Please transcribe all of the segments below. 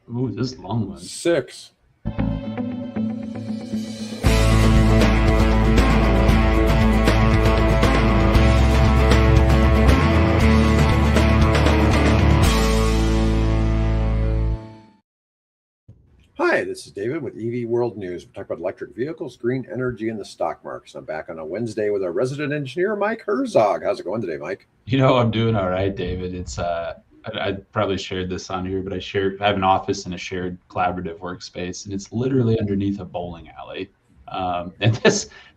Ooh, this is a long one. 6. Hi, this is David with EV World News. We're talking about electric vehicles, green energy, and the stock markets. I'm back on a Wednesday with our resident engineer, Mike Herzog. How's it going today, Mike? I'm doing all right, David. I probably shared this on here, but I have an office in a shared collaborative workspace, and it's literally underneath a bowling alley. And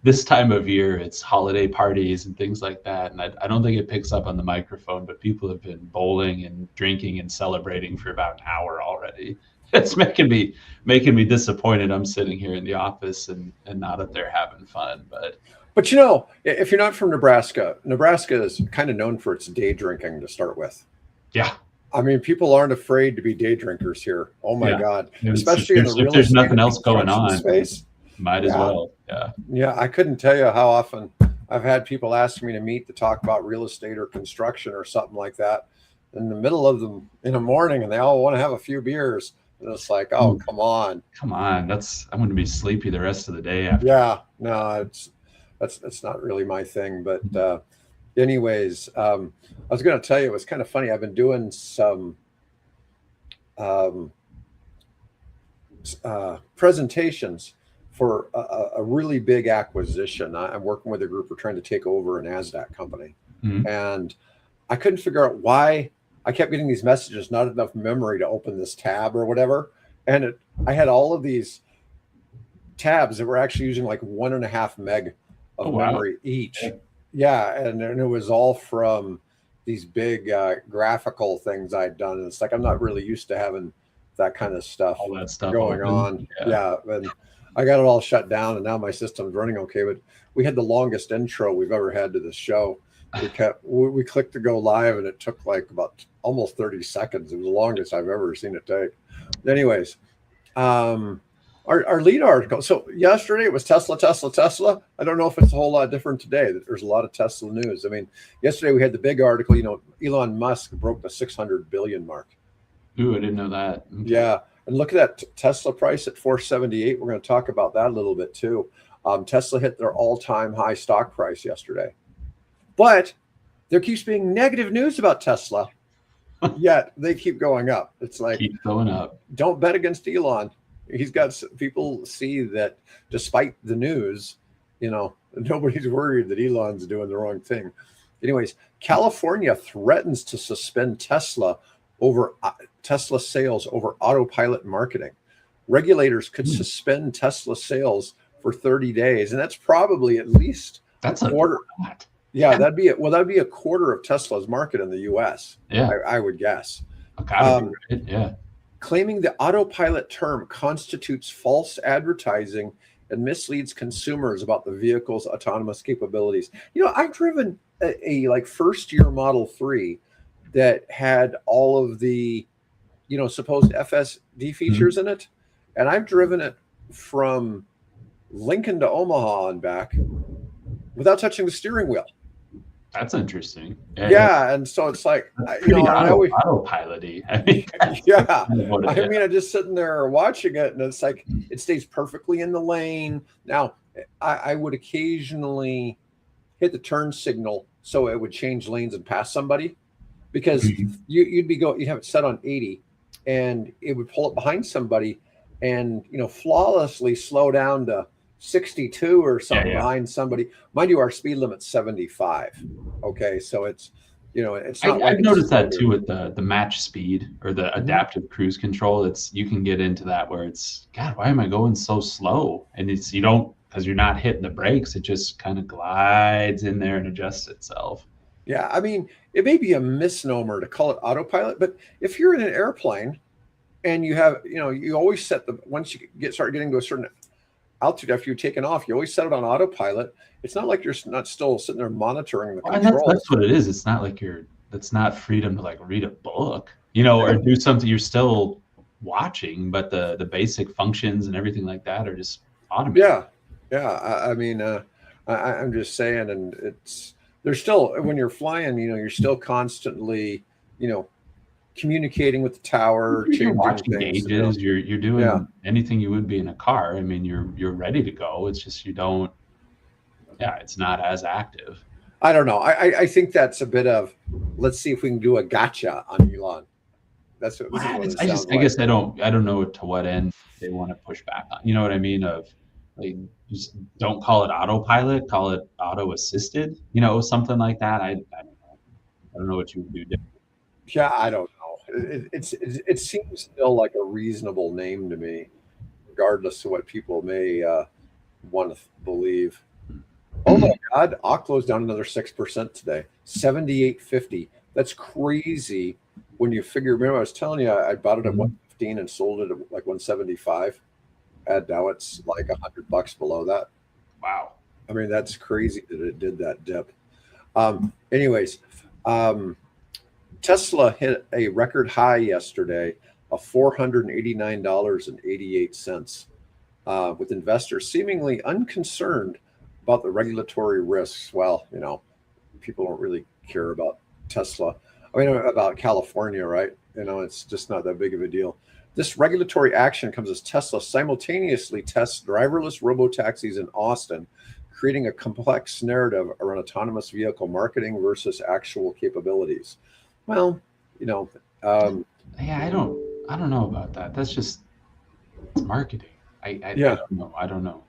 this time of year, it's holiday parties and things like that. And I don't think it picks up on the microphone, but people have been bowling and drinking and celebrating for about an hour already. It's making me disappointed. I'm sitting here in the office and not up there having fun, but But you know, if you're not from Nebraska, Nebraska is kind of known for its day drinking to start with. yeah. I mean, people aren't afraid to be day drinkers here. Oh my Yeah. God, If especially in the if real there's estate nothing and else going construction on, space. might as Yeah, well. Yeah. yeah. I couldn't tell you how often I've had people ask me to meet to talk about real estate or construction or something like that in the middle of them in the morning, and they all want to have a few beers. And it's like, oh, Ooh, come on. come on. I'm going to be sleepy the rest of the day after. Yeah, no, that's not really my thing. But anyways, I was going to tell you it was kind of funny. I've been doing some um, presentations for a really big acquisition. I'm working with a group. We're trying to take over a NASDAQ company, Mhm. and I couldn't figure out why I kept getting these messages, not enough memory to open this tab or whatever. And I had all of these tabs that were actually using like 1.5 meg Oh, of wow. memory each. Yeah, and it was all from these big graphical things I'd done. And it's like I'm not really used to having that kind of stuff All that stuff going open. on. Yeah. Yeah, and I got it all shut down, and now my system's running okay. But we had the longest intro we've ever had to this show. We clicked to go live, and it took like about almost 30 seconds. It was the longest I've ever seen it take. Anyways, um, our lead article. So yesterday it was Tesla, Tesla, Tesla. I don't know if it's a whole lot different today. There's a lot of Tesla news. I mean, yesterday we had the big article. You know, Elon Musk broke the 600 billion mark. Ooh, I didn't know that. Okay. Yeah, and look at that Tesla price at 478. We're going to talk about that a little bit too. Tesla hit their all-time high stock price yesterday, but there keeps being negative news about Tesla. Yet they keep going up. It's like Keep going up. don't bet against Elon. He's got people see that despite the news, nobody's worried that Elon's doing the wrong thing. Anyways, California threatens to suspend Tesla sales over autopilot marketing. Regulators could suspend Tesla sales for 30 days, and that's probably at least That's a quarter. lot. Yeah, that'd be a quarter of Tesla's market in the U.S. Yeah. I would guess. Gotta be right. Yeah. Claiming the autopilot term constitutes false advertising and misleads consumers about the vehicle's autonomous capabilities. I've driven a like first year Model 3 that had all of the, supposed FSD features in it. And I've driven it from Lincoln to Omaha and back without touching the steering wheel. That's interesting. Yeah, and so it's like, autopilot-y. I mean, yeah. I'm just sitting there watching it, and it's like it stays perfectly in the lane. Now, I would occasionally hit the turn signal so it would change lanes and pass somebody, because you'd have it set on 80, and it would pull up behind somebody, and flawlessly slow down to 62 or something behind somebody. Mind you, our speed limit's 75. Okay, so it's not. I've noticed that too with the match speed or the adaptive cruise control. You can get into that where it's, God, why am I going so slow? And because you're not hitting the brakes, it just kind of glides in there and adjusts itself. Yeah, I mean, it may be a misnomer to call it autopilot, but if you're in an airplane and you have, you always set once you start getting to a certain altitude after you've taken off, you always set it on autopilot. It's not like you're not still sitting there monitoring the controls. And that's what it is. It's not like that's not freedom to like read a book, or do something. You're still watching, but the basic functions and everything like that are just automated. Yeah. I mean, I'm just saying, and there's still, when you're flying, you're still constantly, communicating with the tower, you're watching things, gauges, you're doing anything you would be in a car. I mean, you're ready to go. It's just it's not as active. I don't know. I think that's a bit of, let's see if we can do a gotcha on Elon. That's what it sounds like. I guess I don't know to what end they want to push back on. You know what I mean? Of like, just don't call it autopilot, call it auto assisted. Something like that. I don't know. I don't know what you would do different. Yeah, I don't know. It seems still like a reasonable name to me, regardless of what people may want to believe. Oh my God, Oklo's down another 6% today, 78.50. That's crazy when you figure. Remember, I was telling you I bought it at 115 and sold it at like 175, and now it's like $100 below that. Wow. I mean, that's crazy that it did that dip. Anyways, Tesla hit a record high yesterday of $489.88, with investors seemingly unconcerned about the regulatory risks. Well, people don't really care about Tesla. I mean, about California, right? It's just not that big of a deal. This regulatory action comes as Tesla simultaneously tests driverless robotaxis in Austin, creating a complex narrative around autonomous vehicle marketing versus actual capabilities. Well, I don't know about that. That's just marketing. I don't know. I don't know.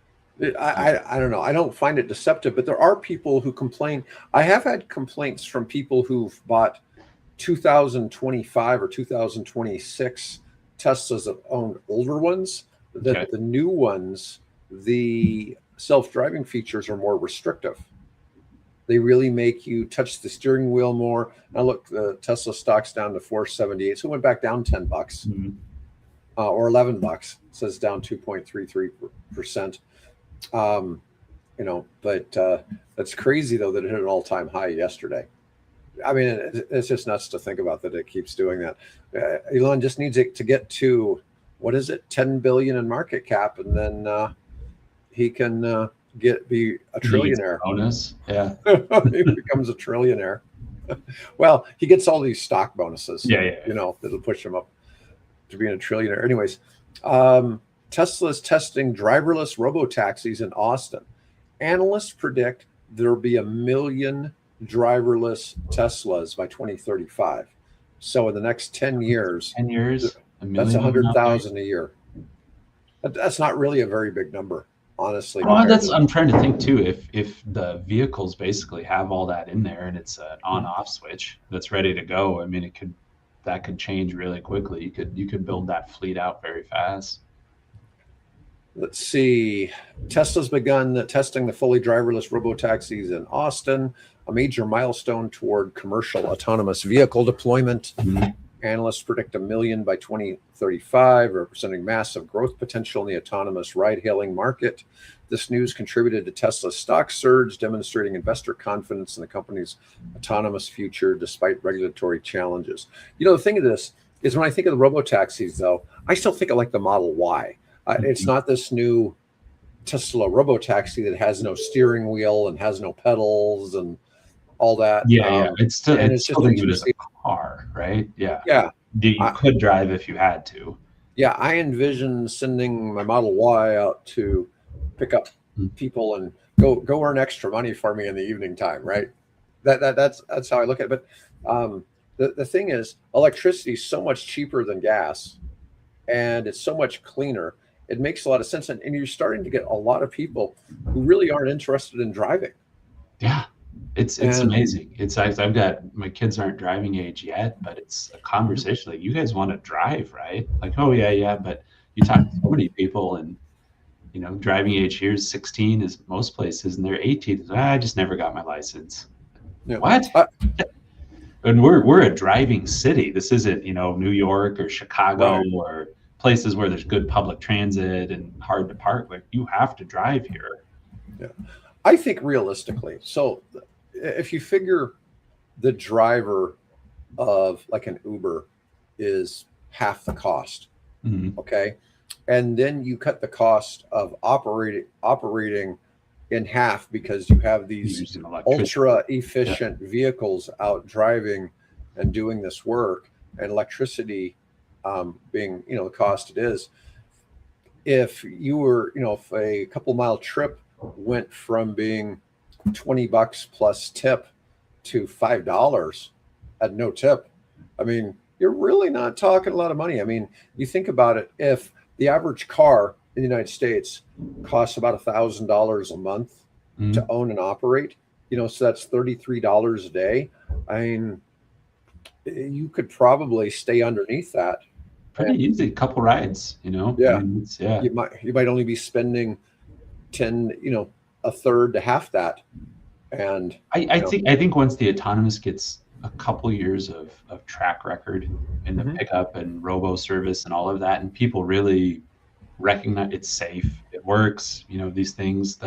I don't know. I don't find it deceptive, but there are people who complain. I have had complaints from people who've bought 2025 or 2026 Teslas that owned older ones, that the new ones, the self-driving features are more restrictive. They really make you touch the steering wheel more. Now look, the Tesla stock's down to 478, so it went back down $10, or $11. It says down 2.33%. But that's crazy though that it hit an all-time high yesterday. I mean, it's just nuts to think about that it keeps doing that. Elon just needs it to get to, what is it, 10 billion in market cap, and then he can be a trillionaire. Bonus, yeah. He becomes a trillionaire. Well, he gets all these stock bonuses. That'll push him up to being a trillionaire. Anyways, Tesla's testing driverless robotaxis in Austin. Analysts predict there'll be 1 million driverless Teslas by 2035. So in the next 10 years, that's 100,000 a year. That's not really a very big number, honestly. Well, I'm trying to think too. If the vehicles basically have all that in there and it's an on-off switch that's ready to go, I mean, that could change really quickly. You could build that fleet out very fast. Let's see. Tesla's begun testing the fully driverless robotaxis in Austin, a major milestone toward commercial autonomous vehicle deployment. Analysts predict 1 million by 2035, representing massive growth potential in the autonomous ride-hailing market. This news contributed to Tesla's stock surge, demonstrating investor confidence in the company's autonomous future despite regulatory challenges. The thing of this is, when I think of the robotaxis, though, I still think of like the Model Y. It's not this new Tesla robotaxi that has no steering wheel and has no pedals and all that. It's still just a car, right? You could drive if you had to. I envision sending my Model Y out to pick up people and go earn extra money for me in the evening time, right? That's how I look at it. But the thing is, electricity is so much cheaper than gas, and it's so much cleaner. It makes a lot of sense, and you're starting to get a lot of people who really aren't interested in driving. Yeah, it's amazing. I've got, my kids aren't driving age yet, but it's a conversation like, you guys want to drive, right? Like, oh yeah, but you talk to so many people, and driving age here is 16 is most places, and they're 18. I just never got my license. What? And we're a driving city. This isn't New York or Chicago or places where there's good public transit and hard to park. Like, you have to drive here. I think realistically, so if you figure the driver of like an Uber is half the cost, okay, and then you cut the cost of operating in half because you have these ultra efficient vehicles out driving and doing this work, and electricity being, the cost it is, if you were, if a couple mile trip went from being $20 plus tip to $5 at no tip, I mean, you're really not talking a lot of money. I mean, you think about it, if the average car in the United States costs about $1,000 a month to own and operate, so that's $33 a day. I mean, you could probably stay underneath that. Pretty easy, a couple rides, Yeah. I mean, yeah. You might only be spending 10, a third to half that. And I think once the autonomous gets a couple years of track record in the pickup and robo service and all of that, and people really recognize it's safe, it works, these things,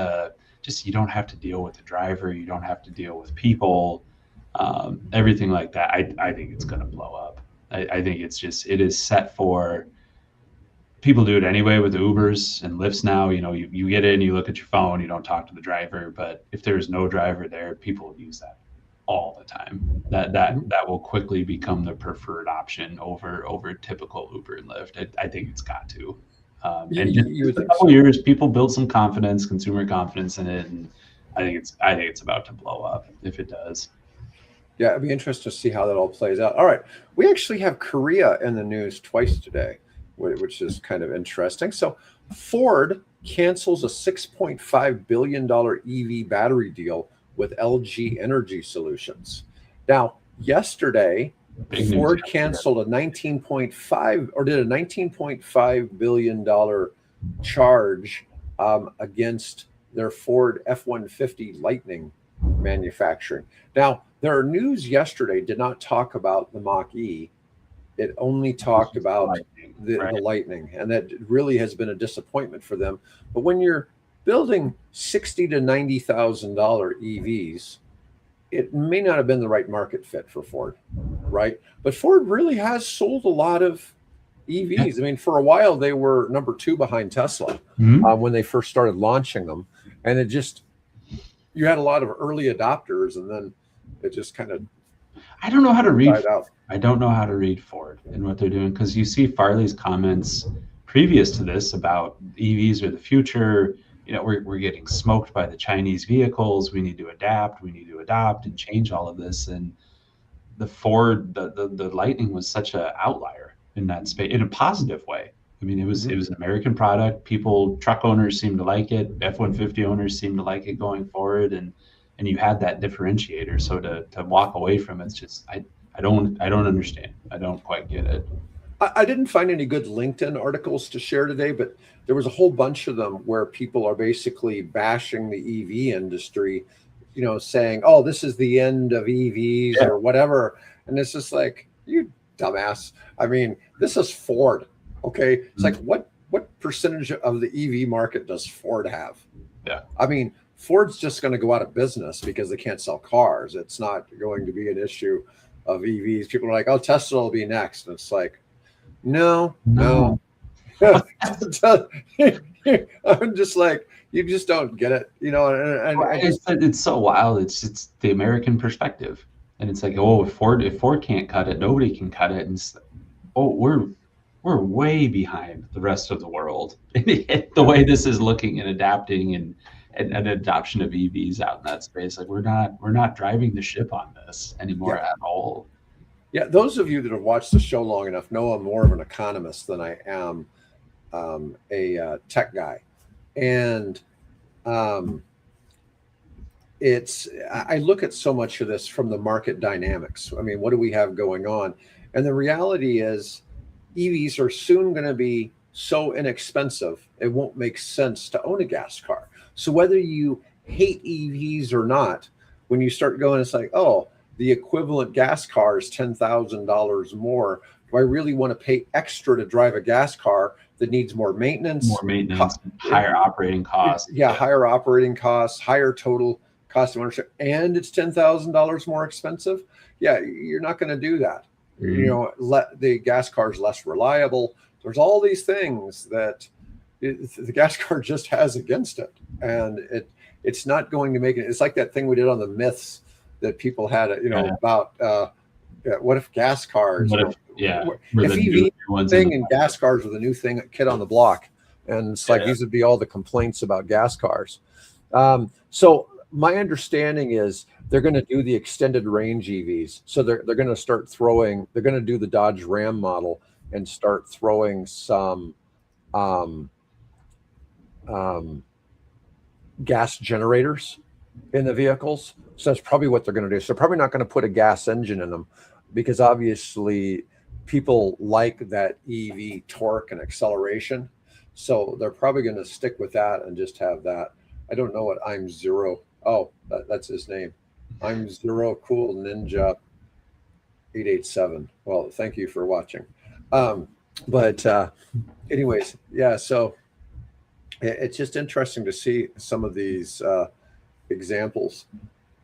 you don't have to deal with the driver, you don't have to deal with people, everything like that. I think it's going to blow up. I think it is set for people do it anyway with Ubers and Lyfts now. You get in, you look at your phone, you don't talk to the driver. But if there's no driver there, people will use that all the time. That will quickly become the preferred option over typical Uber and Lyft. I think it's got to. And just a couple years, people build some confidence, consumer confidence in it, and I think it's about to blow up if it does. Yeah, it'd be interesting to see how that all plays out. All right, we actually have Korea in the news twice today, which is kind of interesting. So Ford cancels a $6.5 billion EV battery deal with LG Energy Solutions. Now, yesterday, Ford canceled a $19.5 billion charge against their Ford F-150 Lightning manufacturing. Now, their news yesterday did not talk about the Mach-E. It only talked about the Lightning, and that really has been a disappointment for them. But when you're building $60,000 to $90,000 EVs, it may not have been the right market fit for Ford, right? But Ford really has sold a lot of EVs. I mean, for a while they were number 2 behind Tesla when they first started launching them, and you had a lot of early adopters, and then it just kind of I don't know how to read. Out. I don't know how to read Ford and what they're doing, because you see Farley's comments previous to this about EVs are the future. We're getting smoked by the Chinese vehicles. We need to adapt. We need to adopt and change all of this. And the Ford, the Lightning was such an outlier in that space in a positive way. I mean, it was an American product. Truck owners seemed to like it. F-150 owners seemed to like it going forward, and you had that differentiator. So to walk away from it's just I don't understand. I don't quite get it. I didn't find any good LinkedIn articles to share today, but there was a whole bunch of them where people are basically bashing the EV industry, saying, "Oh, this is the end of EVs or whatever," and it's just like, you dumbass. I mean, this is Ford. Okay, it's like what percentage of the EV market does Ford have? Yeah, I mean, Ford's just going to go out of business because they can't sell cars. It's not going to be an issue of EVs. People are like, "Oh, Tesla will be next," and it's like, no. I'm just like, you just don't get it, it's so wild. It's the American perspective, and it's like, oh, if Ford can't cut it, nobody can cut it, and we're way behind the rest of the world the way this is looking and adapting and adoption of EVs out in that space. Like we're not driving the ship on this anymore at all. Yeah, those of you that have watched the show long enough know I'm more of an economist than I am a tech guy, and I look at so much of this from the market dynamics. I mean, what do we have going on? And the reality is, EVs are soon going to be so inexpensive it won't make sense to own a gas car. So whether you hate EVs or not, when you start going, it's like, oh, the equivalent gas car is $10,000 more. Do I really want to pay extra to drive a gas car that needs more maintenance? Higher operating costs. Yeah, higher operating costs, higher total cost of ownership, and it's $10,000 more expensive. Yeah, you're not going to do that. The gas car is less reliable. There's all these things that the gas car just has against it, and it's not going to make it. It's like that thing we did on the myths that people had, about what if gas cars, Yeah. If EV thing and gas cars were the new thing, kid on the block, and it's like these would be all the complaints about gas cars. So my understanding is they're going to do the extended range EVs. So they're going to start throwing. They're going to do the Dodge Ram model and start throwing some gas generators in the vehicles. So that's probably what they're going to do. So they're probably not going to put a gas engine in them, because obviously people like that EV torque and acceleration. So they're probably going to stick with that and just have that. I don't know what I'm Zero. Oh, that's his name. I'm Zero Cool Ninja 887. Well, thank you for watching. Anyways, yeah, so it's just interesting to see some of these examples.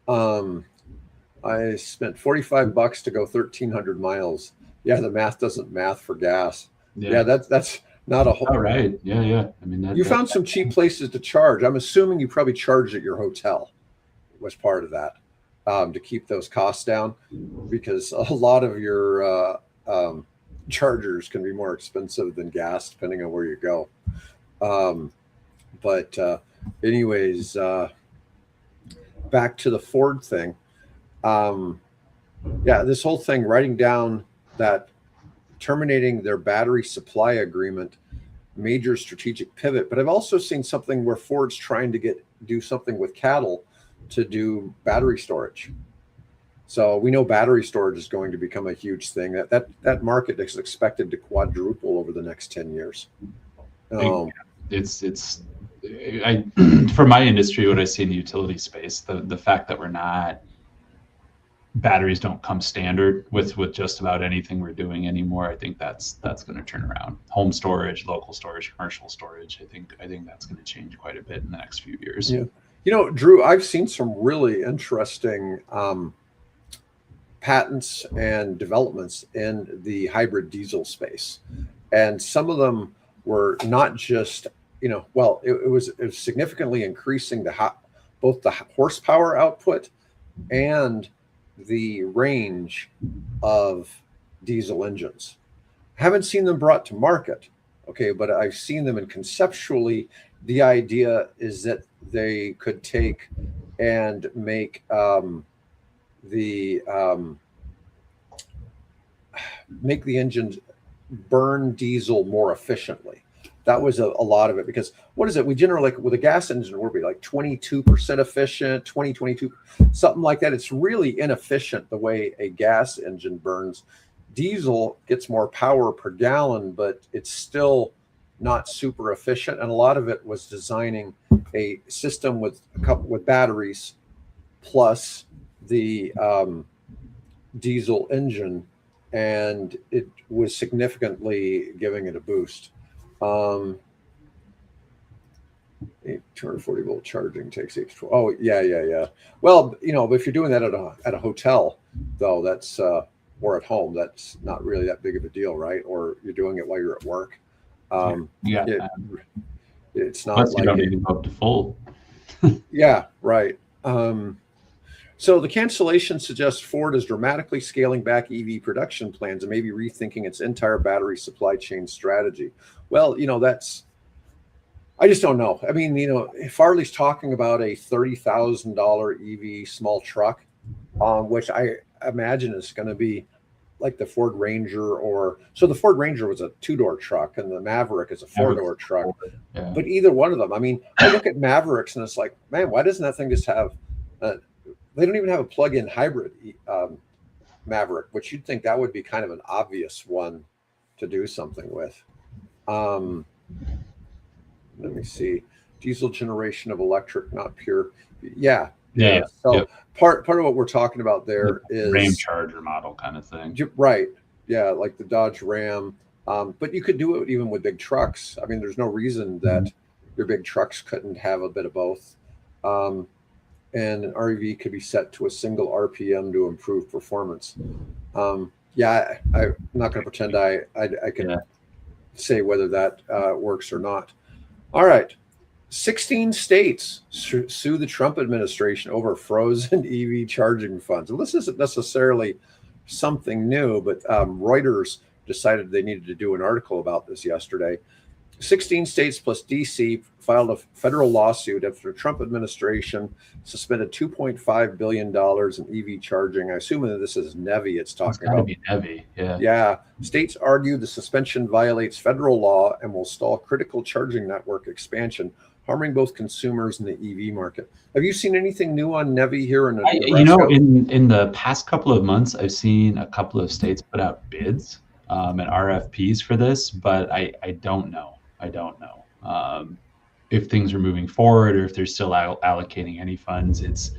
I spent $45 to go 1,300 miles. Yeah, the math doesn't math for gas. Yeah, that's not a whole. All right. Yeah. I mean, you found some cheap places to charge. I'm assuming you probably charged at your hotel. Was part of that to keep those costs down, because a lot of your chargers can be more expensive than gas depending on where you go. Anyways, back to the Ford thing. Yeah, this whole thing, writing down that terminating their battery supply agreement, major strategic pivot. But I've also seen something where Ford's trying to do something with cattle to do battery storage. So we know battery storage is going to become a huge thing. That market is expected to quadruple over the next 10 years. It's for my industry, what I see in the utility space, the fact that batteries don't come standard with just about anything we're doing anymore. I think that's going to turn around. Home storage, local storage, commercial storage. I think that's going to change quite a bit in the next few years. Yeah. Drew, I've seen some really interesting patents and developments in the hybrid diesel space. And some of them were not just, it was significantly increasing both the horsepower output and the range of diesel engines. Haven't seen them brought to market, okay, but I've seen them, and conceptually, the idea is that they could take and make the engines burn diesel more efficiently. That was a lot of it, because what is it? We generally, with a gas engine, we'll be like 22% efficient, 22, something like that. It's really inefficient the way a gas engine burns. Diesel gets more power per gallon, but it's still not super efficient. And a lot of it was designing a system with batteries plus the diesel engine, and it was significantly giving it a boost. 240 volt charging takes 8 to 12. Oh, yeah. Well, if you're doing that at a hotel, though, that's or at home, that's not really that big of a deal, right? Or you're doing it while you're at work. It's not plus like you don't need to go up to full. Yeah, right. So the cancellation suggests Ford is dramatically scaling back EV production plans and maybe rethinking its entire battery supply chain strategy. Well, I just don't know. I mean, Farley's talking about a $30,000 EV small truck, which I imagine is going to be like the Ford Ranger, so the Ford Ranger was a 2-door truck and the Maverick is a 4-door truck. Yeah. But either one of them, I mean, I look at Mavericks and it's like, man, why doesn't that thing just have they don't even have a plug-in hybrid Maverick, which you'd think that would be kind of an obvious one to do something with. Let me see. Diesel generation of electric, not pure. Yeah. So part of what we're talking about there is Ram Charger model kind of thing. Right. Yeah, like the Dodge Ram. But you could do it even with big trucks. I mean, there's no reason that your big trucks couldn't have a bit of both. And an REV could be set to a single RPM to improve performance. I'm not going to pretend I can say whether that works or not. All right. 16 states sue the Trump administration over frozen EV charging funds. And this isn't necessarily something new, but Reuters decided they needed to do an article about this yesterday. 16 states plus DC filed a federal lawsuit after the Trump administration suspended $2.5 billion in EV charging. I assume that this is NEVI it's talking about. It's gotta be NEVI, yeah. Yeah. States argue the suspension violates federal law and will stall critical charging network expansion, harming both consumers and the EV market. Have you seen anything new on NEVI here in Nebraska? In the past couple of months, I've seen a couple of states put out bids and RFPs for this, but I don't know. I don't know if things are moving forward or if they're still allocating any funds.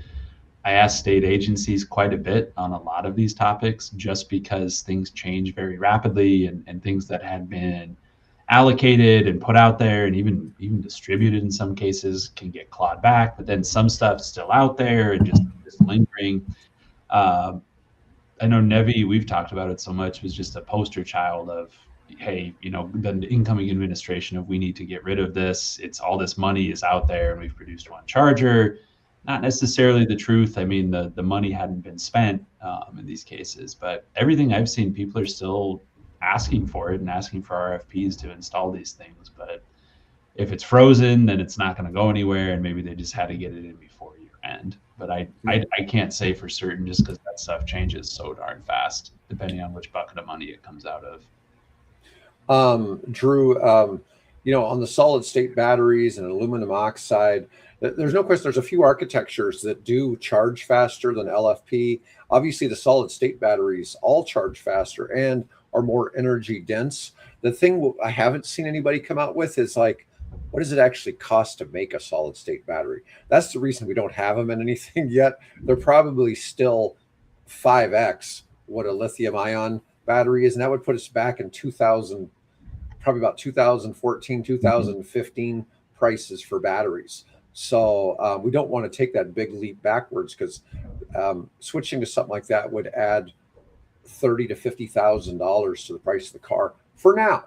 I asked state agencies quite a bit on a lot of these topics just because things change very rapidly, and things that had been allocated and put out there and even distributed in some cases can get clawed back, but then some stuff's still out there and just lingering. I know NEVI, we've talked about it so much, was just a poster child of, hey, the incoming administration of we need to get rid of this. It's all this money is out there and we've produced one charger. Not necessarily the truth. I mean, the money hadn't been spent in these cases, but everything I've seen, people are still asking for it and asking for RFPs to install these things. But if it's frozen, then it's not going to go anywhere, and maybe they just had to get it in before year end. But I can't say for certain just because that stuff changes so darn fast, depending on which bucket of money it comes out of. Drew, on the solid state batteries and aluminum oxide, there's no question there's a few architectures that do charge faster than LFP. Obviously, the solid state batteries all charge faster and are more energy dense. The thing I haven't seen anybody come out with is like, what does it actually cost to make a solid state battery? That's the reason we don't have them in anything yet. They're probably still 5x what a lithium ion battery is. And that would put us back in 2000, probably about 2014, 2015 prices for batteries. So we don't want to take that big leap backwards, because switching to something like that would add $30,000 to $50,000 to the price of the car for now.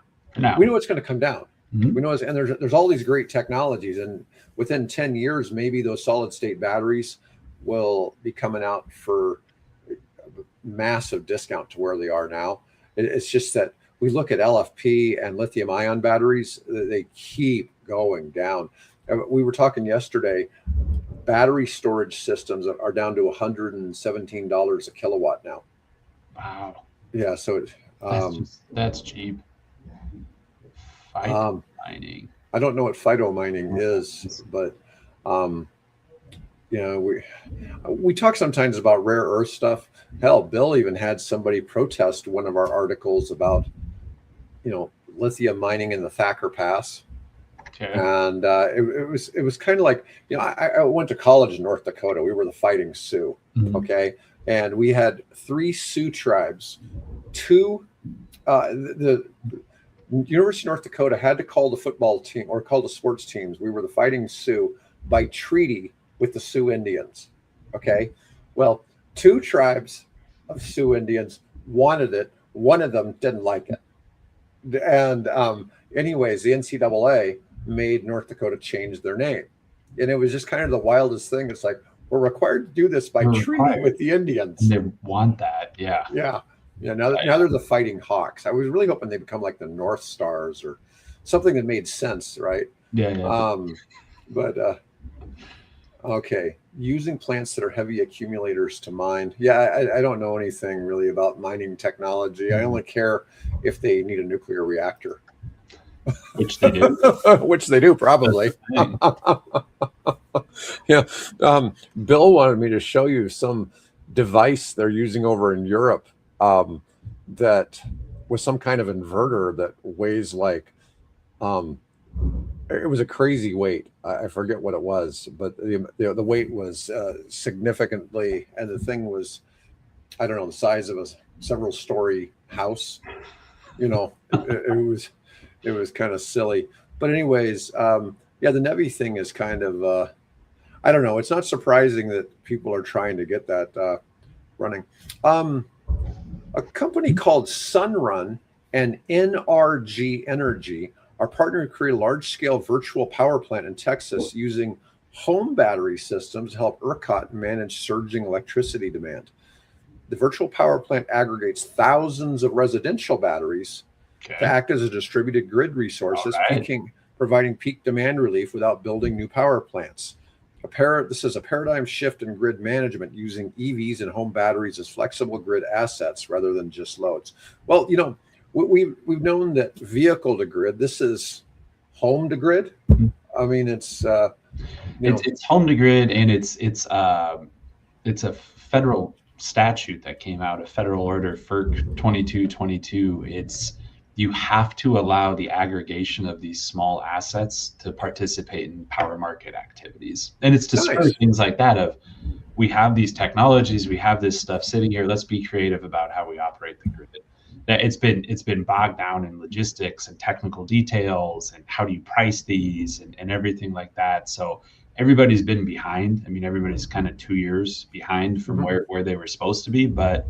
We know it's going to come down. We know, and there's all these great technologies, and within 10 years, maybe those solid state batteries will be coming out for massive discount to where they are now. It's just that we look at LFP and lithium ion batteries, they keep going down. We were talking yesterday, battery storage systems are down to $117 a kilowatt now. Wow. Yeah. So that's cheap. Phyto mining. I don't know what phyto mining is, but we talk sometimes about rare earth stuff. Hell, Bill even had somebody protest one of our articles about, lithium mining in the Thacker Pass. Okay. And it was kind of like, I went to college in North Dakota. We were the Fighting Sioux. Okay. And we had 3 Sioux tribes. The University of North Dakota had to call the football team or call the sports teams. We were the Fighting Sioux by treaty with the Sioux Indians. Okay. Well, 2 tribes of Sioux Indians wanted it. One of them didn't like it. And anyways, the NCAA made North Dakota change their name. And it was just kind of the wildest thing. It's like, we're required to do this by treaty with the Indians. They want that. Yeah. Yeah. Yeah. Now they're the Fighting Hawks. I was really hoping they become like the North Stars or something that made sense. Right. Yeah. Okay. Using plants that are heavy accumulators to mine. Yeah. I don't know anything really about mining technology. I only care if they need a nuclear reactor. Which they do. Which they do, probably. Yeah. Bill wanted me to show you some device they're using over in Europe that was some kind of inverter that weighs like, it was a crazy weight. I forget what it was, but the weight was significantly, and the thing was, I don't know, the size of a several-story house. It was kind of silly. But anyways, the NEVI thing is kind of, I don't know. It's not surprising that people are trying to get that running. A company called Sunrun and NRG Energy are partnering to create a large-scale virtual power plant in Texas using home battery systems to help ERCOT manage surging electricity demand. the virtual power plant aggregates thousands of residential batteries to act as a distributed grid resources, providing peak demand relief without building new power plants. This is a paradigm shift in grid management, using EVs and home batteries as flexible grid assets rather than just loads. Well, we've known that vehicle to grid. This is home to grid. I mean, it's home to grid, and it's a federal statute that came out, a federal order, FERC 2222. You have to allow the aggregation of these small assets to participate in power market activities. And it's to spur things like that of, we have these technologies, we have this stuff sitting here, let's be creative about how we operate the grid. It's been bogged down in logistics and technical details and how do you price these and everything like that. So everybody's been behind. I mean, everybody's kind of 2 years behind from where they were supposed to be, but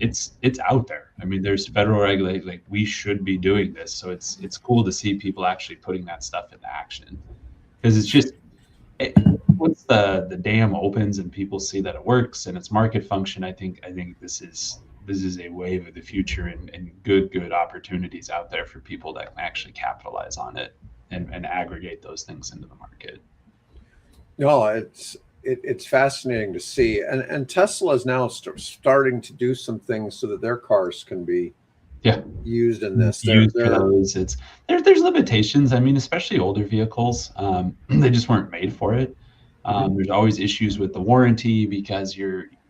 it's out there. I mean, there's federal regulation, like, we should be doing this. So it's cool to see people actually putting that stuff into action, because it's just, once the dam opens and people see that it works and it's market function, I think this is a wave of the future, and good opportunities out there for people that can actually capitalize on it and aggregate those things into the market. No, it's fascinating to see, and Tesla is now starting to do some things so that their cars can be used in this. There's limitations. I mean, especially older vehicles, they just weren't made for it. There's always issues with the warranty, because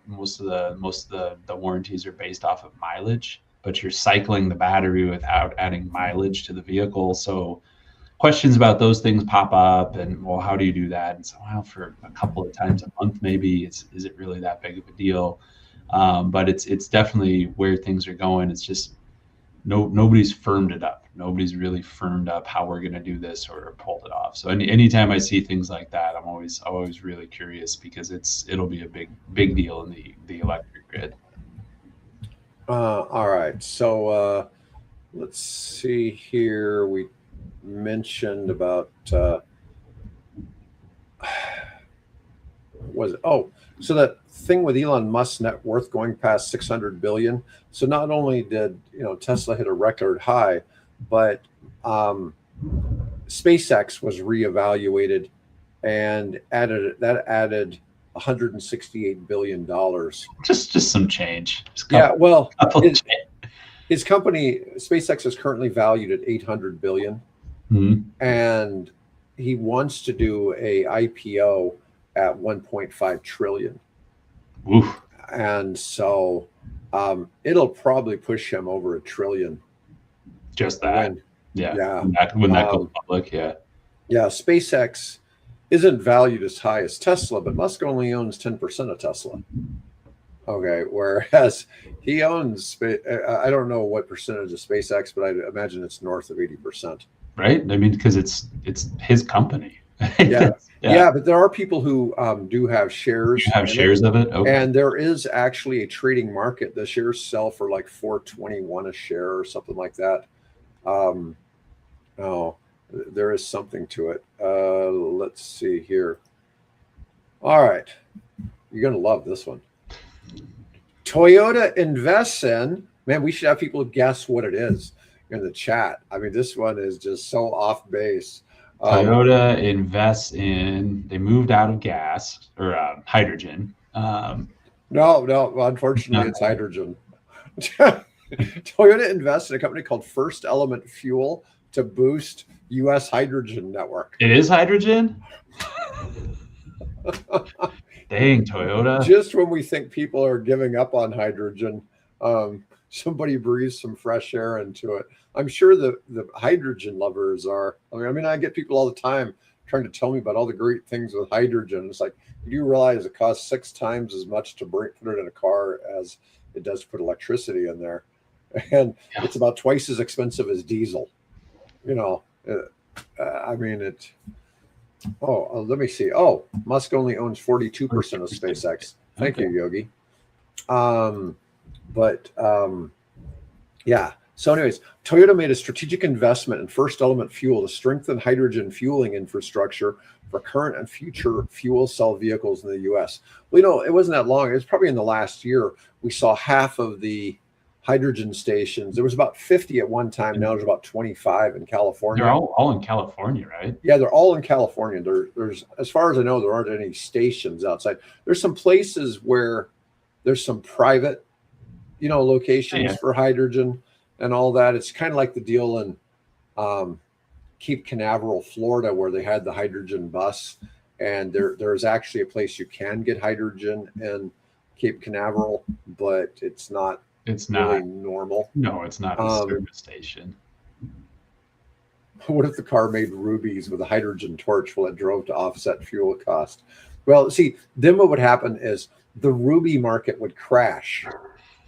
most of the warranties are based off of mileage, but you're cycling the battery without adding mileage to the vehicle. So questions about those things pop up, and, well, how do you do that? And so, well, for a couple of times a month, maybe is it really that big of a deal? But it's definitely where things are going. It's just nobody's firmed it up. Nobody's really firmed up how we're going to do this or pulled it off. So anytime I see things like that, I'm always really curious, because it'll be a big deal in the electric grid. All right. So let's see here. We mentioned about so that thing with Elon Musk's net worth going past 600 billion. So not only did Tesla hit a record high, but SpaceX was reevaluated and added $168 billion. Just some change. His company SpaceX is currently valued at 800 billion. And he wants to do a IPO at 1.5 trillion. Oof. And so it'll probably push him over $1 trillion. Just that. When that goes public. Yeah, SpaceX isn't valued as high as Tesla, but Musk only owns 10% of Tesla. Okay, whereas he owns, I don't know what percentage of SpaceX, but I imagine it's north of 80%. Right? I mean, because it's his company. But there are people who do have shares. You have shares of it? Okay. And there is actually a trading market. The shares sell for like $4.21 a share or something like that. There is something to it. Let's see here. All right. You're going to love this one. Toyota invests in, man, we should have people guess what it is in the chat. I mean, this one is just so off base. Toyota invests in, they moved out of gas or hydrogen. No, unfortunately, it's hydrogen. Toyota invests in a company called First Element Fuel to boost U.S. hydrogen network. It is hydrogen? Dang, Toyota. Just when we think people are giving up on hydrogen, somebody breathes some fresh air into it. I'm sure the hydrogen lovers are. I mean, I get people all the time trying to tell me about all the great things with hydrogen. It's like, you realize it costs 6 times as much to put it in a car as it does to put electricity in there. And it's about twice as expensive as diesel. I mean, let me see. Musk only owns 42% of SpaceX. Thank you, Yogi. So anyways, Toyota made a strategic investment in First Element Fuel to strengthen hydrogen fueling infrastructure for current and future fuel cell vehicles in the U.S. Well, it wasn't that long. It was probably in the last year we saw half of the hydrogen stations. There was about 50 at one time. Now there's about 25 in California. They're all in California, right? Yeah, they're all in California. There's, as far as I know, there aren't any stations outside. There's some places where there's some private, locations for hydrogen and all that. It's kind of like the deal in Cape Canaveral, Florida, where they had the hydrogen bus, and there's actually a place you can get hydrogen in Cape Canaveral, but it's not really normal. No, it's not a service station. What if the car made rubies with a hydrogen torch while it drove to offset fuel cost? Well, see, then what would happen is the ruby market would crash.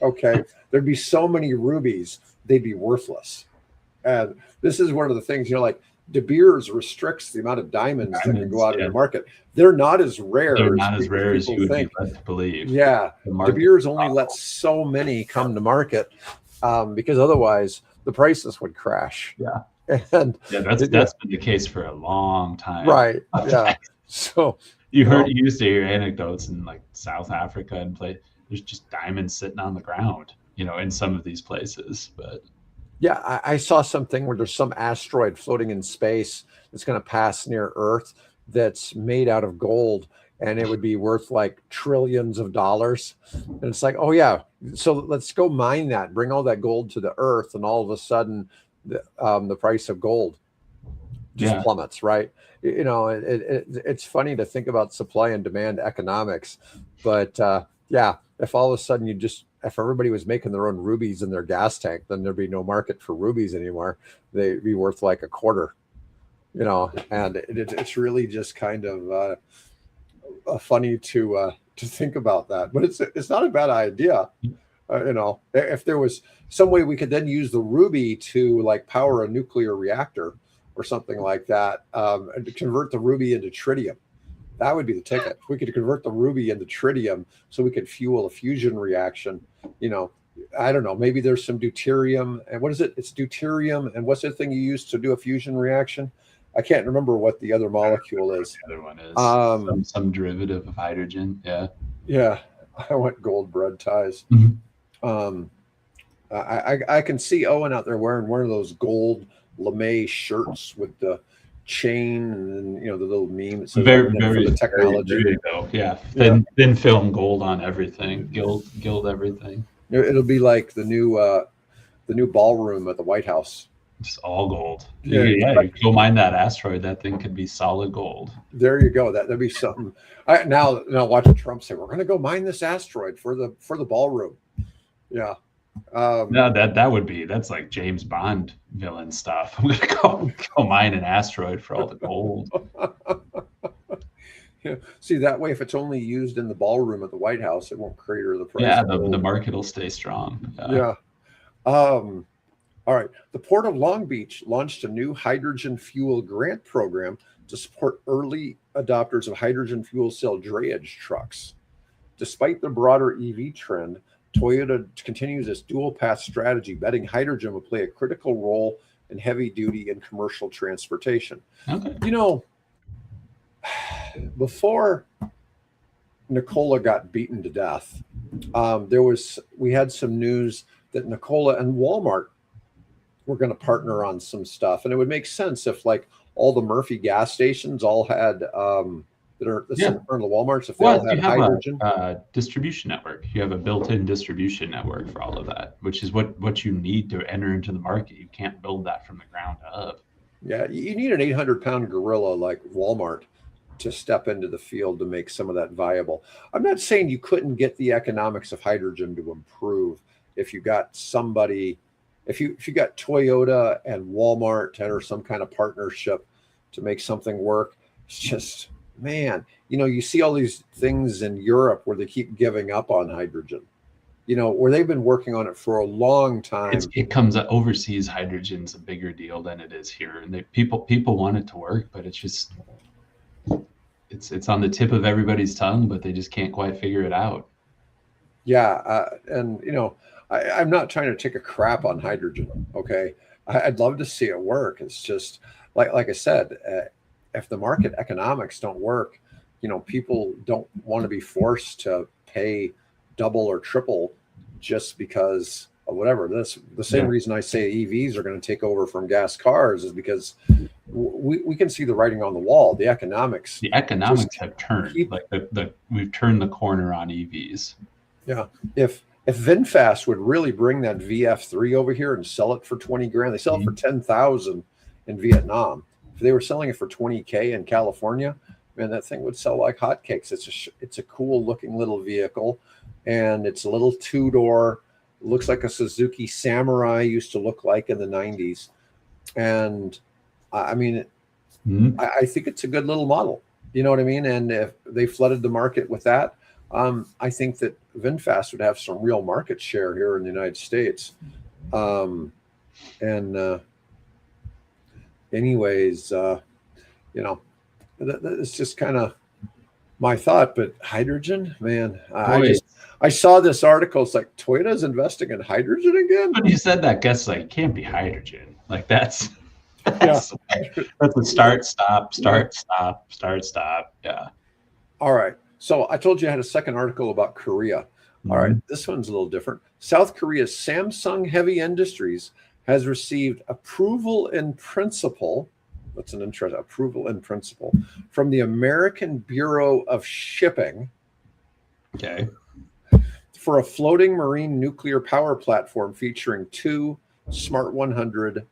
Okay, there'd be so many rubies, they'd be worthless. And this is one of the things, like De Beers restricts the amount of diamonds that can go out in the market. They're not as rare. They're not as rare as you would be led to believe. Yeah, De Beers only lets so many come to market because otherwise the prices would crash. Yeah, and that's been the case for a long time. Right. Yeah. So you used to hear anecdotes in like South Africa and there's just diamonds sitting on the ground, in some of these places, but. Yeah, I saw something where there's some asteroid floating in space that's going to pass near Earth that's made out of gold, and it would be worth like trillions of dollars. And it's like, oh yeah, so let's go mine that, bring all that gold to the Earth, and all of a sudden, the price of gold just plummets, right? It's funny to think about supply and demand economics, but if all of a sudden if everybody was making their own rubies in their gas tank, then there'd be no market for rubies anymore. They'd be worth like a quarter, and it's really just kind of funny to think about that. But it's not a bad idea. If there was some way we could then use the ruby to like power a nuclear reactor or something like that, and to convert the ruby into tritium. That would be the ticket. We could convert the ruby into tritium so we could fuel a fusion reaction. I don't know. Maybe there's some deuterium. And what is it? It's deuterium. And what's the thing you use to do a fusion reaction? I can't remember what the other molecule is. The other one is some derivative of hydrogen. Yeah. Yeah. I want gold bread ties. Mm-hmm. I can see Owen out there wearing one of those gold lame shirts with the chain and the little meme. It's very the technology. Very, yeah. Thin film gold on everything. Gild everything. It'll be like the new ballroom at the White House. It's all gold. Yeah. Go mine that asteroid. That thing could be solid gold. There you go. That'd be something. Now watch Trump say we're going to go mine this asteroid for the ballroom. Yeah. No, that's like James Bond villain stuff. I'm gonna go mine an asteroid for all the gold. Yeah. See, that way, if it's only used in the ballroom at the White House, it won't crater the price. Yeah, the market will stay strong. Yeah. All right. The Port of Long Beach launched a new hydrogen fuel grant program to support early adopters of hydrogen fuel cell drayage trucks. Despite the broader EV trend, Toyota continues its dual path strategy, betting hydrogen will play a critical role in heavy duty and commercial transportation. Okay. Before Nikola got beaten to death, we had some news that Nikola and Walmart were going to partner on some stuff, and it would make sense if like all the Murphy gas stations all had that are the Walmarts, if they all had hydrogen. Distribution network. You have a built-in distribution network for all of that, which is what you need to enter into the market. You can't build that from the ground up. Yeah, you need an 800-pound gorilla like Walmart to step into the field to make some of that viable. I'm not saying you couldn't get the economics of hydrogen to improve if you got somebody, if you got Toyota and Walmart to enter some kind of partnership to make something work. It's just, man, you see all these things in Europe where they keep giving up on hydrogen, where they've been working on it for a long time. It comes overseas. Hydrogen's a bigger deal than it is here, and people want it to work, but it's just it's on the tip of everybody's tongue, but they just can't quite figure it out. Yeah, and I'm not trying to take a crap on hydrogen. Okay, I'd love to see it work. It's just like I said, if the market economics don't work, people don't want to be forced to pay double or triple just because of whatever. That's the same reason I say EVs are going to take over from gas cars, is because we can see the writing on the wall. The economics have turned. We've turned the corner on EVs. Yeah. If VinFast would really bring that VF3 over here and sell it for 20 grand, they sell it for 10,000 in Vietnam. If they were selling it for 20K in California, man, that thing would sell like hotcakes. It's a cool looking little vehicle, and it's a little two-door, looks like a Suzuki Samurai used to look like in the 90s. And I mean, I think it's a good little model. You know what I mean? And if they flooded the market with that, I think that VinFast would have some real market share here in the United States. Anyways, it's just kind of my thought. But hydrogen, man, I saw this article. It's like Toyota's investing in hydrogen again. When you said that, guess like can't be hydrogen. Like that's a start, stop. Yeah. All right. So I told you I had a second article about Korea. All right. This one's a little different. South Korea's Samsung Heavy Industries has received approval in principle. That's an interesting approval in principle from the American Bureau of Shipping. Okay. For a floating marine nuclear power platform featuring 2 Smart 100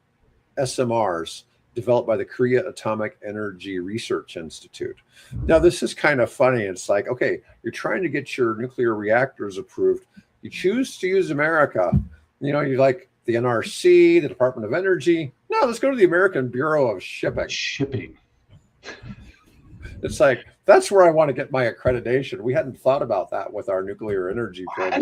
SMRs developed by the Korea Atomic Energy Research Institute. Now, this is kind of funny. It's like, okay, you're trying to get your nuclear reactors approved. You choose to use America. You like the NRC, the Department of Energy. No, let's go to the American Bureau of Shipping. It's like, that's where I want to get my accreditation. We hadn't thought about that with our nuclear energy program.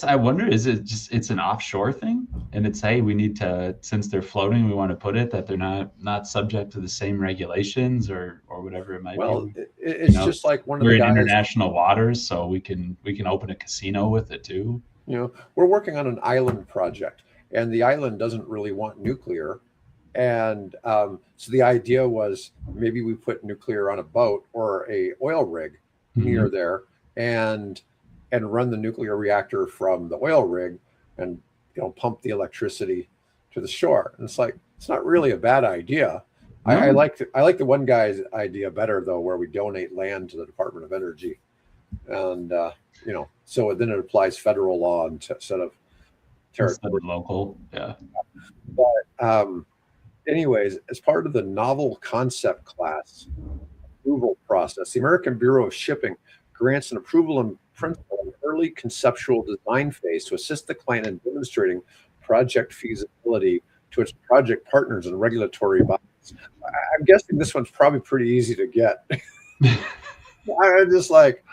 I wonder, is it just, it's an offshore thing? And it's, hey, we need to, since they're floating, we want to put it that they're not subject to the same regulations or whatever it might be. Well, it's just like one of the guys. We're in international waters, so we can open a casino with it too. We're working on an island project, and the island doesn't really want nuclear. And so the idea was maybe we put nuclear on a boat or a oil rig near there and run the nuclear reactor from the oil rig and pump the electricity to the shore. And it's like, it's not really a bad idea. I like the one guy's idea better though, where we donate land to the Department of Energy, and so then it applies federal law instead of territory. Local. Yeah. But anyways, as part of the novel concept class approval process, the American Bureau of Shipping grants an approval in principle in the early conceptual design phase to assist the client in demonstrating project feasibility to its project partners and regulatory bodies. I'm guessing this one's probably pretty easy to get. I'm just like,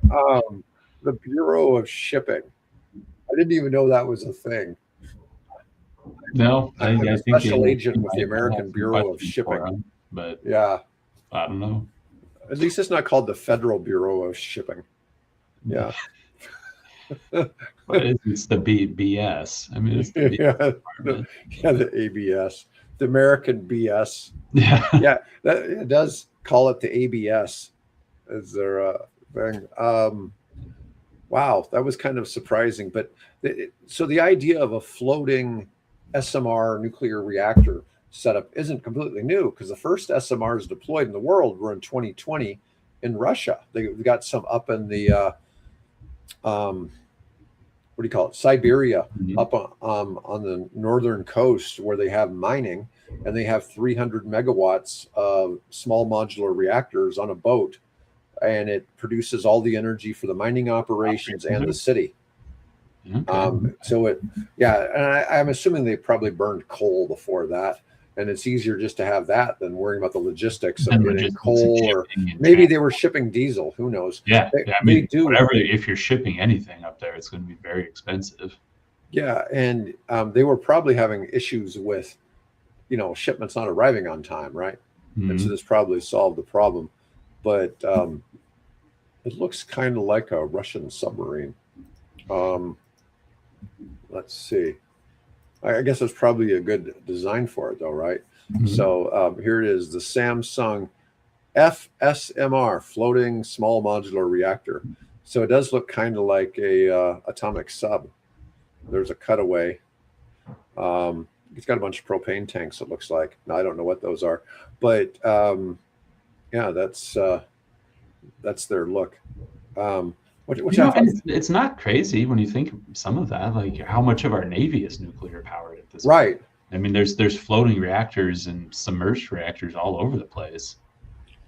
the Bureau of Shipping. I didn't even know that was a thing. No, I'm a special agent with the American Bureau of Shipping. But yeah, I don't know. At least it's not called the Federal Bureau of Shipping. Yeah. It's the BS. I mean, it's the the ABS, the American BS. Yeah. Yeah, it does call it the ABS as their thing. Wow, that was kind of surprising. But so the idea of a floating SMR nuclear reactor setup isn't completely new, because the first SMRs deployed in the world were in 2020 in Russia. They got some up in the what do you call it, Siberia, up on the northern coast where they have mining, and they have 300 megawatts of small modular reactors on a boat, and it produces all the energy for the mining operations and the city. Okay. And I'm assuming they probably burned coal before that, and it's easier just to have that than worrying about the logistics of getting coal, or maybe they were shipping diesel. Who knows? Yeah, they do. Whatever. If you're shipping anything up there, it's going to be very expensive. Yeah, and they were probably having issues with, shipments not arriving on time, right? And so this probably solved the problem. But it looks kind of like a Russian submarine. let's see. I guess it's probably a good design for it, though, right? Mhm. So here it is, the Samsung FSMR, floating small modular reactor. So it does look kind of like a atomic sub. There's a cutaway. It's got a bunch of propane tanks, it looks like. Now, I don't know what those are, but yeah, that's their look. Which I thought, it's not crazy when you think of some of that, like how much of our Navy is nuclear powered at this right. point. I mean, there's floating reactors and submerged reactors all over the place.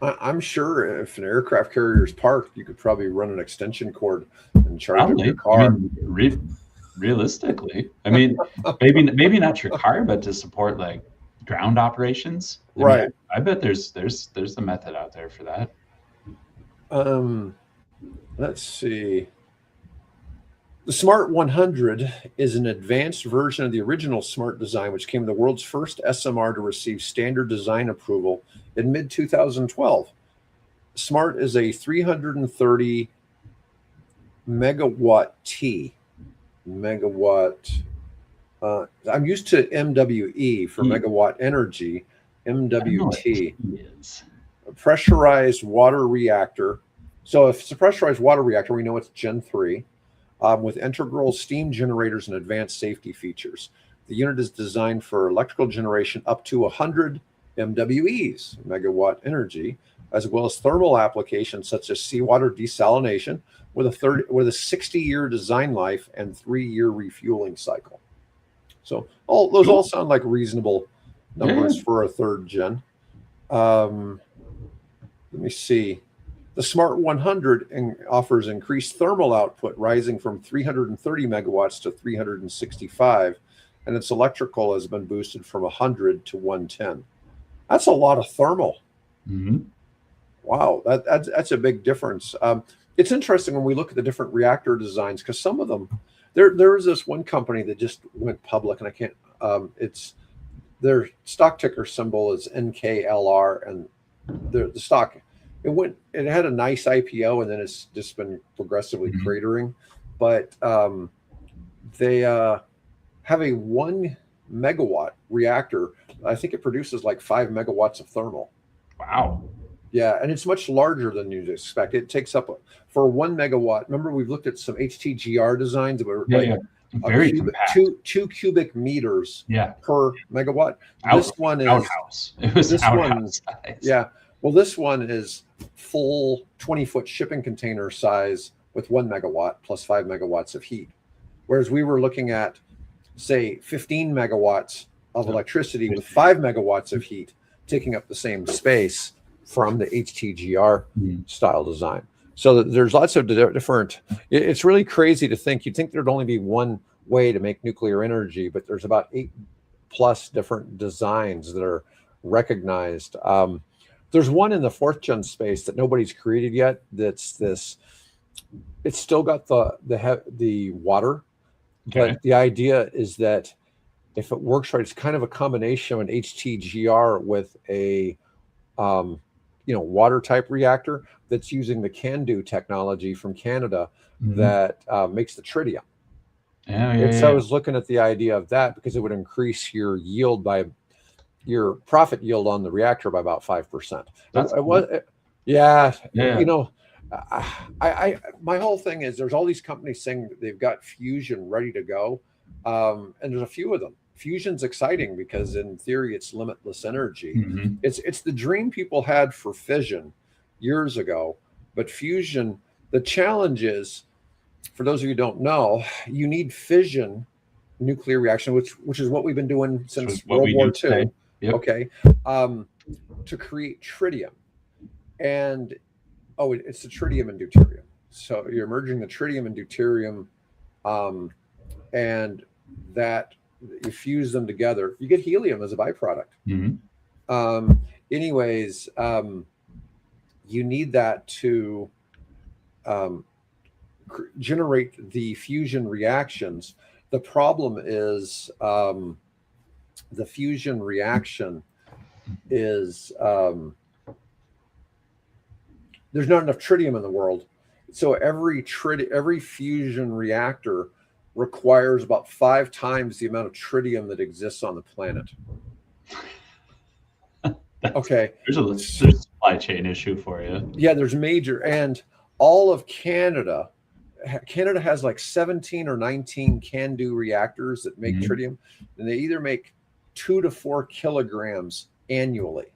I'm sure if an aircraft carrier is parked, you could probably run an extension cord and charge up your Probably. I car. mean, realistically, I mean, maybe not your car, but to support like ground operations. I mean, Right. I bet there's a method out there for that. Let's see. The Smart 100 is an advanced version of the original Smart design, which became the world's first SMR to receive standard design approval in mid 2012. Smart is a 330 megawatt T. Megawatt. I'm used to MWE for megawatt energy. MWT. A pressurized water reactor. So if it's a pressurized water reactor, we know it's Gen 3. With integral steam generators and advanced safety features. The unit is designed for electrical generation up to 100 MWEs, megawatt energy, as well as thermal applications such as seawater desalination with a 60-year design life and 3-year refueling cycle. So those all sound like reasonable numbers for a third gen. Let me see. The Smart 100 offers increased thermal output, rising from 330 megawatts to 365, and its electrical has been boosted from 100 to 110. That's a lot of thermal. Mm-hmm. Wow, that's a big difference. It's interesting when we look at the different reactor designs, because some of them, there is this one company that just went public, and I can't. It's their stock ticker symbol is NKLR, and the stock. It had a nice IPO, and then it's just been progressively cratering. But they have a 1 megawatt reactor. I think it produces like 5 megawatts of thermal. Wow. Yeah, and it's much larger than you'd expect. It takes up for 1 megawatt. Remember, we've looked at some HTGR designs that were very compact. Two cubic meters Yeah. per megawatt. This one is outhouse. It was this outhouse one. size. Yeah. Well, this one is full 20-foot shipping container size with 1 megawatt plus 5 megawatts of heat. Whereas we were looking at, say, 15 megawatts of electricity with 5 megawatts of heat, taking up the same space from the HTGR style design. So there's lots of different, it's really crazy to think, you'd think there'd only be one way to make nuclear energy, but there's about 8+ different designs that are recognized. There's one in the 4th gen space that nobody's created yet. That's this. It's still got the water, but the idea is that if it works right, it's kind of a combination of an HTGR with a water type reactor that's using the CANDU technology from Canada that makes the tritium. So I was looking at the idea of that because it would increase your yield by your profit yield on the reactor by about 5%. My whole thing is there's all these companies saying that they've got fusion ready to go, and there's a few of them. Fusion's exciting because in theory it's limitless energy. It's the dream people had for fission years ago, but fusion, the challenge is, for those of you who don't know, you need fission nuclear reaction, which is what we've been doing since World War II. Okay, to create tritium, and it's the tritium and deuterium. So you're merging the tritium and deuterium, and that you fuse them together. You get helium as a byproduct. You need that to generate the fusion reactions. The problem is the fusion reaction is there's not enough tritium in the world, so every fusion reactor requires about 5 times the amount of tritium that exists on the planet. Okay. There's a supply chain issue for you. Yeah, there's major. And all of Canada has like 17 or 19 CANDU reactors that make tritium, and they either make 2 to 4 kilograms annually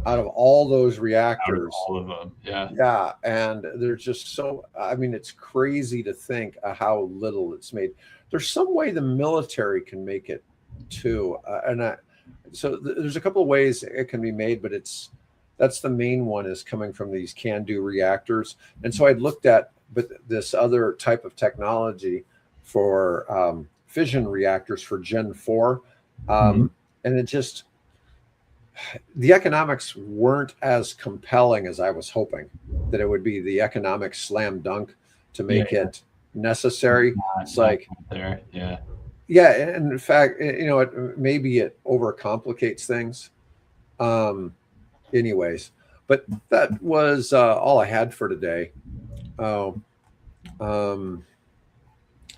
out of all those reactors. All of them, yeah. Yeah, and they're just so, I mean, it's crazy to think how little it's made. There's some way the military can make it too, so there's a couple of ways it can be made, but that's the main one, is coming from these CANDU reactors. And so I'd looked at this other type of technology for fission reactors for Gen 4, and it just, the economics weren't as compelling as I was hoping that it would be. The economic slam dunk to make it necessary. It's like there, yeah, and in fact, maybe it overcomplicates things. Anyways, but that was all I had for today.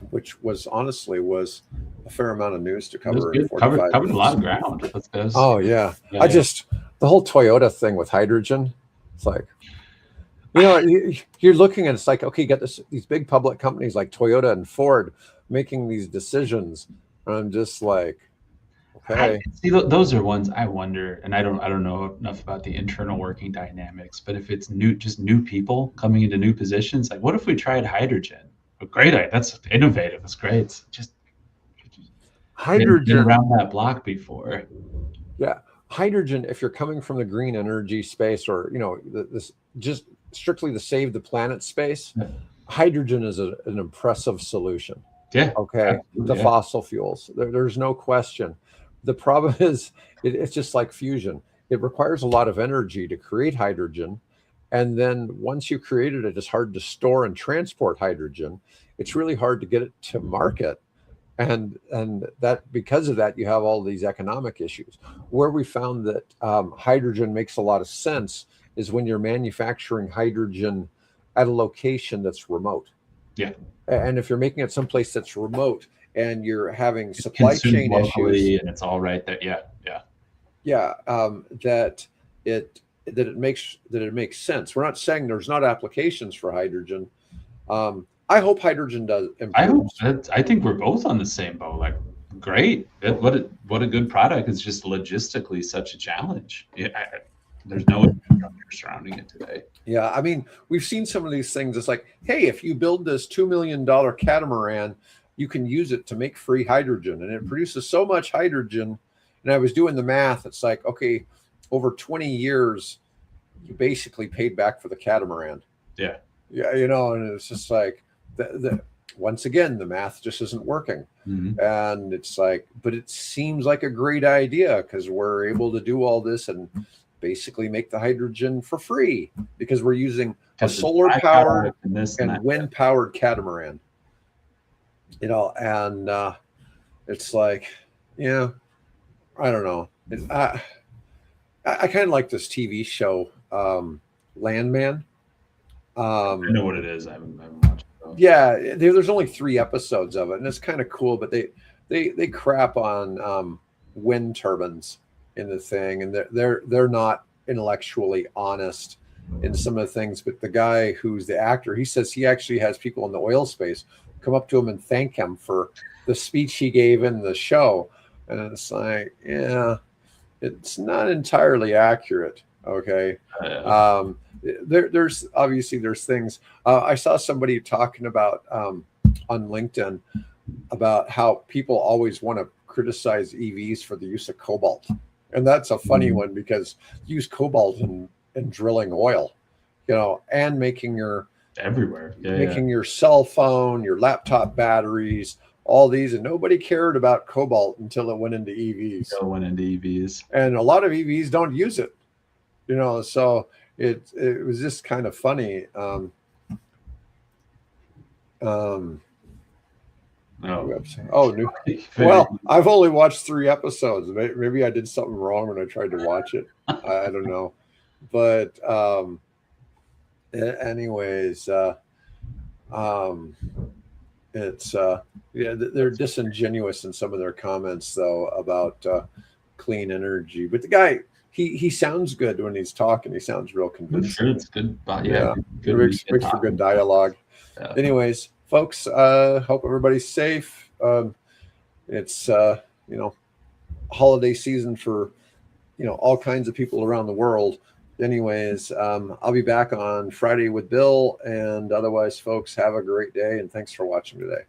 Which was honestly a fair amount of news to cover. Covered a lot of ground. Oh yeah. The whole Toyota thing with hydrogen. It's like, you're looking at, it's like, okay, you got these big public companies like Toyota and Ford making these decisions. And I'm just like, okay. See, those are ones I wonder, and I don't know enough about the internal working dynamics, but if it's just new people coming into new positions, like, what if we tried hydrogen? A great idea. That's innovative. That's great. Just hydrogen, been around that block before. Yeah, hydrogen. If you're coming from the green energy space, or this just strictly the save the planet space, hydrogen is an impressive solution. Yeah. Okay. The fossil fuels. There's no question. The problem is it's just like fusion. It requires a lot of energy to create hydrogen. And then once you created it, it's hard to store and transport hydrogen. It's really hard to get it to market. And that, because of that, you have all these economic issues. Where we found that hydrogen makes a lot of sense is when you're manufacturing hydrogen at a location that's remote. Yeah. And if you're making it someplace that's remote and you're having supply chain issues, and it's all right there. that it makes sense. We're not saying there's not applications for hydrogen. I hope hydrogen does improve. I think we're both on the same boat. Like, great. What a good product. It's just logistically such a challenge. There's no infrastructure surrounding it today. Yeah, I mean, we've seen some of these things. It's like, hey, if you build this $2 million catamaran, you can use it to make free hydrogen, and it produces so much hydrogen. And I was doing the math. It's like, okay, over 20 years, you basically paid back for the catamaran. Yeah. Yeah, and it's just like, once again, the math just isn't working. And it's like, but it seems like a great idea because we're able to do all this and basically make the hydrogen for free because we're using a solar powered and wind powered catamaran. And it's like, I don't know. I kind of like this TV show, Landman. I know what it is. I haven't watched it though. Yeah, there's only 3 episodes of it, and it's kind of cool. But they crap on wind turbines in the thing, and they're not intellectually honest in some of the things. But the guy who's the actor, he says he actually has people in the oil space come up to him and thank him for the speech he gave in the show, and it's like, yeah, it's not entirely accurate. Okay. There's obviously things. I saw somebody talking about on LinkedIn about how people always want to criticize EVs for the use of cobalt, and that's a funny one because you use cobalt in drilling oil, and making your your cell phone, your laptop batteries, all these, and nobody cared about cobalt until it went into EVs. And a lot of EVs don't use it, so it was just kind of funny. Well, I've only watched 3 episodes. Maybe I did something wrong when I tried to watch it. I don't know, but anyways, It's they're disingenuous in some of their comments though about clean energy. But the guy, he sounds good when he's talking. He sounds real convincing. I'm sure it's good. Good makes for good dialogue. Yeah. Anyways, folks, hope everybody's safe. It's holiday season for all kinds of people around the world. Anyways, I'll be back on Friday with Bill, and otherwise, folks, have a great day, and thanks for watching today.